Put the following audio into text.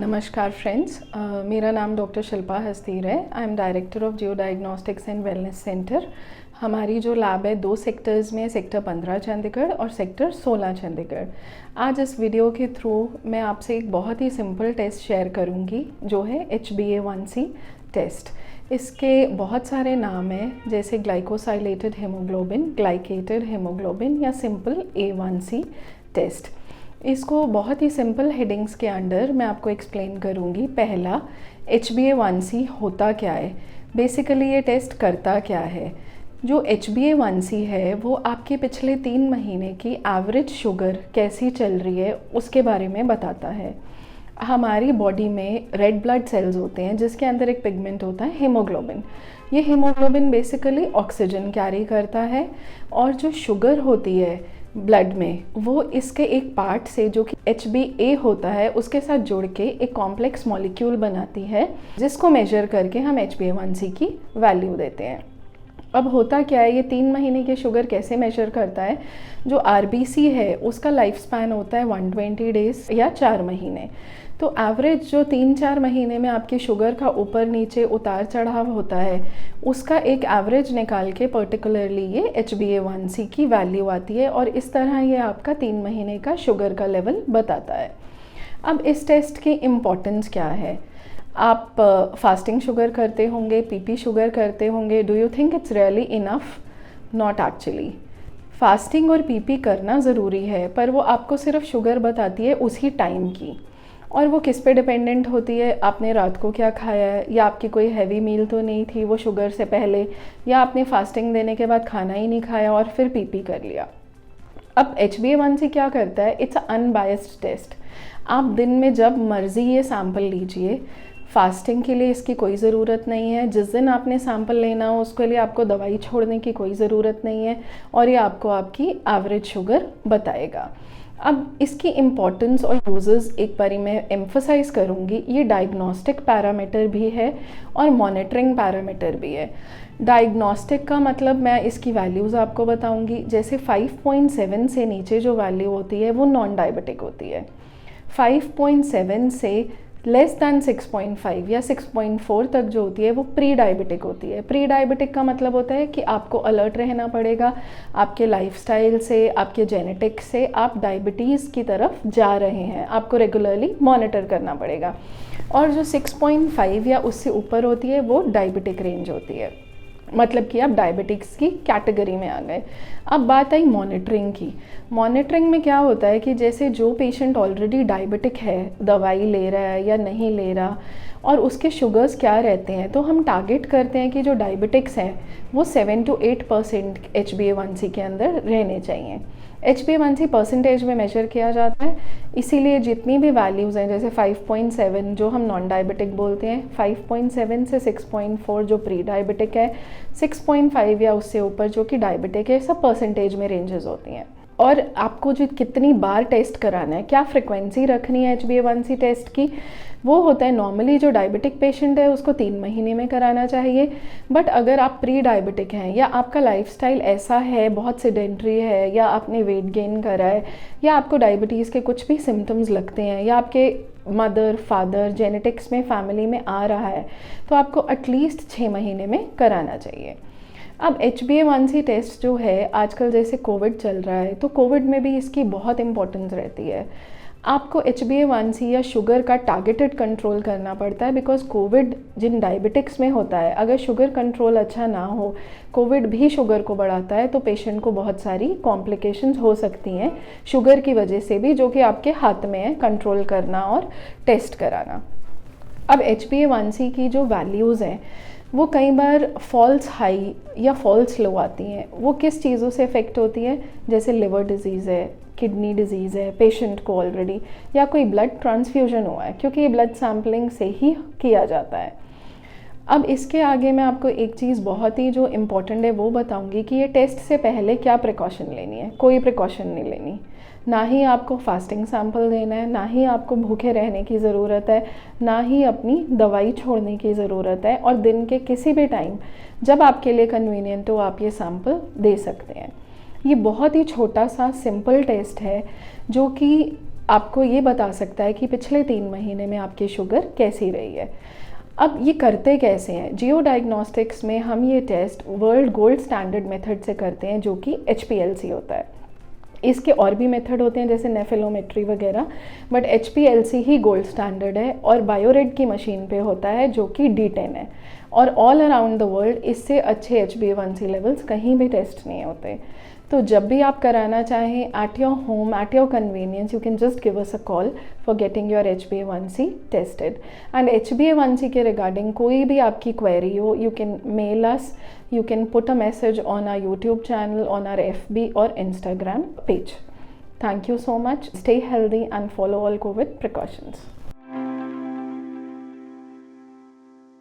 नमस्कार फ्रेंड्स, मेरा नाम डॉक्टर शिल्पा हस्तीर है। I am director of Jio diagnostics and wellness centre. हमारी जो लैब है 2 सेक्टर्स में, सेक्टर 15 चंडीगढ़ और सेक्टर 16 चंडीगढ़। आज इस वीडियो के थ्रू मैं आपसे एक बहुत ही सिंपल टेस्ट शेयर करूंगी जो है HbA1c टेस्ट। इसके बहुत सारे नाम हैं, जैसे ग्लाइकोसाइलेटेड हेमोग्लोबिन, ग्लाइकेटेड हेमोग्लोबिन या सिंपल A1c टेस्ट। इसको बहुत ही सिंपल हेडिंग्स के अंडर मैं आपको एक्सप्लेन करूंगी। पहला, HbA1c होता क्या है, बेसिकली ये टेस्ट करता क्या है। जो HbA1c है वो आपके पिछले 3 महीने की एवरेज शुगर कैसी चल रही है उसके बारे में बताता है। हमारी बॉडी में रेड ब्लड सेल्स होते हैं जिसके अंदर एक पिगमेंट होता है हेमोग्लोबिन। ये हेमोग्लोबिन बेसिकली ऑक्सीजन कैरी करता है और जो शुगर होती है ब्लड में वो इसके एक पार्ट से जो कि HbA होता है उसके साथ जुड़ के एक कॉम्प्लेक्स मॉलिक्यूल बनाती है, जिसको मेजर करके हम HbA1c की वैल्यू देते हैं। अब होता क्या है, ये 3 महीने की शुगर कैसे मेजर करता है। जो RBC है उसका लाइफ स्पैन होता है 120 डेज या 4 महीने। तो एवरेज जो 3-4 महीने में आपकी शुगर का ऊपर नीचे उतार चढ़ाव होता है उसका एक एवरेज निकाल के पर्टिकुलरली ये HbA1c की वैल्यू आती है और इस तरह ये आपका 3 महीने का शुगर का लेवल बताता है। अब इस टेस्ट की इम्पोर्टेंस क्या है। आप फास्टिंग शुगर करते होंगे, PP शुगर करते होंगे। Do you think it's really enough? Not actually. Fasting और PP करना ज़रूरी है, पर वो आपको सिर्फ शुगर बताती है उसी टाइम की, और वो किस पे डिपेंडेंट होती है, आपने रात को क्या खाया है, या आपकी कोई हैवी मील तो नहीं थी वो शुगर से पहले, या आपने फास्टिंग देने के बाद खाना ही नहीं खाया और फिर PP कर लिया। अब HbA1c क्या करता है, इट्स अनबायस्ड टेस्ट। आप दिन में जब मर्ज़ी ये सैंपल लीजिए। फास्टिंग के लिए इसकी कोई ज़रूरत नहीं है। जिस दिन आपने सैंपल लेना हो उसके लिए आपको दवाई छोड़ने की कोई ज़रूरत नहीं है और ये आपको आपकी एवरेज शुगर बताएगा। अब इसकी इम्पॉर्टेंस और यूजेस एक बारी मैं एम्फसाइज़ करूँगी। ये डायग्नोस्टिक पैरामीटर भी है और मॉनिटरिंग पैरामीटर भी है। डायग्नोस्टिक का मतलब मैं इसकी वैल्यूज़ आपको बताऊँगी। जैसे 5.7 से नीचे जो वैल्यू होती है वो नॉन डायबिटिक होती है। 5.7 से लेस दैन 6.5 या 6.4 तक जो होती है वो प्री डायबिटिक होती है। प्री डायबिटिक का मतलब होता है कि आपको अलर्ट रहना पड़ेगा, आपके लाइफस्टाइल से, आपके जेनेटिक्स से आप डायबिटीज़ की तरफ जा रहे हैं, आपको रेगुलरली मॉनिटर करना पड़ेगा। और जो 6.5 या उससे ऊपर होती है वो डायबिटिक रेंज होती है, मतलब कि आप डायबिटिक्स की कैटेगरी में आ गए। अब बात आई मॉनिटरिंग की। मॉनिटरिंग में क्या होता है कि जैसे जो पेशेंट ऑलरेडी डायबिटिक है, दवाई ले रहा है या नहीं ले रहा, और उसके शुगर्स क्या रहते हैं, तो हम टारगेट करते हैं कि जो डायबिटिक्स हैं वो 7 to 8% HbA1c के अंदर रहने चाहिए। HbA1c परसेंटेज में मेजर किया जाता है, इसीलिए जितनी भी वैल्यूज़ हैं, जैसे 5.7 जो हम नॉन डायबिटिक बोलते हैं, 5.7 से 6.4 जो प्री डायबिटिक है, 6.5 या उससे ऊपर जो कि डायबिटिक है, सब परसेंटेज में रेंजेस होती हैं। और आपको जो कितनी बार टेस्ट कराना है, क्या फ्रिक्वेंसी रखनी है HbA1c टेस्ट की, वो होता है नॉर्मली जो डायबिटिक पेशेंट है उसको 3 महीने में कराना चाहिए। बट अगर आप प्री डायबिटिक हैं या आपका लाइफस्टाइल ऐसा है, बहुत सेडेंट्री है, या आपने वेट गेन करा है, या आपको डायबिटीज़ के कुछ भी सिम्टम्स लगते हैं, या आपके मदर फादर जेनेटिक्स में फैमिली में आ रहा है, तो आपको एटलीस्ट 6 महीने में कराना चाहिए। अब HbA1c टेस्ट जो है, आजकल जैसे कोविड चल रहा है तो कोविड में भी इसकी बहुत इम्पोर्टेंस रहती है। आपको HbA1c या शुगर का टारगेटेड कंट्रोल करना पड़ता है, बिकॉज कोविड जिन डायबिटिक्स में होता है, अगर शुगर कंट्रोल अच्छा ना हो, कोविड भी शुगर को बढ़ाता है, तो पेशेंट को बहुत सारी कॉम्प्लिकेशंस हो सकती हैं शुगर की वजह से भी, जो कि आपके हाथ में है कंट्रोल करना और टेस्ट कराना। अब HbA1c की जो वैल्यूज़ हैं वो कई बार फॉल्स हाई या फॉल्स लो आती हैं। वो किस चीज़ों से इफ़ेक्ट होती है, जैसे लिवर डिजीज़ है, किडनी डिजीज़ है पेशेंट को ऑलरेडी, या कोई ब्लड ट्रांसफ्यूजन हुआ है, क्योंकि ये ब्लड सैम्पलिंग से ही किया जाता है। अब इसके आगे मैं आपको एक चीज़ बहुत ही जो इम्पॉर्टेंट है वो बताऊंगी कि ये टेस्ट से पहले क्या प्रिकॉशन लेनी है। कोई प्रिकॉशन नहीं लेनी, ना ही आपको फास्टिंग सैंपल देना है, ना ही आपको भूखे रहने की ज़रूरत है, ना ही अपनी दवाई छोड़ने की ज़रूरत है, और दिन के किसी भी टाइम जब आपके लिए कन्वीनियंट हो आप ये सैंपल दे सकते हैं। ये बहुत ही छोटा सा सिंपल टेस्ट है जो कि आपको ये बता सकता है कि पिछले 3 महीने में आपकी शुगर कैसी रही है। अब ये करते कैसे हैं? जियो डायग्नोस्टिक्स में हम ये test world gold standard method से करते हैं, जो कि HPLC होता है। इसके और भी मेथड होते हैं जैसे नेफेलोमेट्री वगैरह, but HPLC he gold standard है। और बायोरेड की मशीन पे होता है जो कि D10 है। और ऑल अराउंड द वर्ल्ड इससे अच्छे HbA1c लेवल्स कहीं भी टेस्ट नहीं होते। तो जब भी आप कराना चाहें at your home, at your convenience, you can just give us a call for getting your HbA1c tested. And HbA1c के रिगार्डिंग कोई भी आपकी क्वेरी हो, you can mail us, you can put a message on our YouTube channel, on our FB or Instagram page. Thank you so much. Stay healthy and follow all COVID precautions.